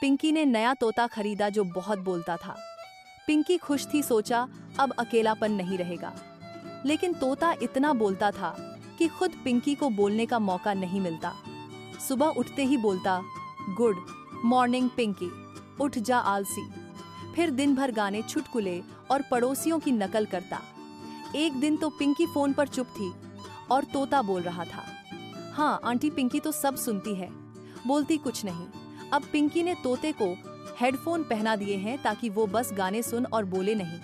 पिंकी ने नया तोता खरीदा जो बहुत बोलता था। पिंकी खुश थी, सोचा अब अकेलापन नहीं रहेगा। लेकिन तोता इतना बोलता था कि खुद पिंकी को बोलने का मौका नहीं मिलता। सुबह उठते ही बोलता, गुड मॉर्निंग पिंकी, उठ जा आलसी। फिर दिन भर गाने, चुटकुले और पड़ोसियों की नकल करता। एक दिन तो पिंकी फोन पर चुप थी और तोता बोल रहा था। हाँ आंटी, पिंकी तो सब सुनती है, बोलती कुछ नहीं। अब पिंकी ने तोते को हेडफोन पहना दिए हैं ताकि वो बस गाने सुन और बोले नहीं।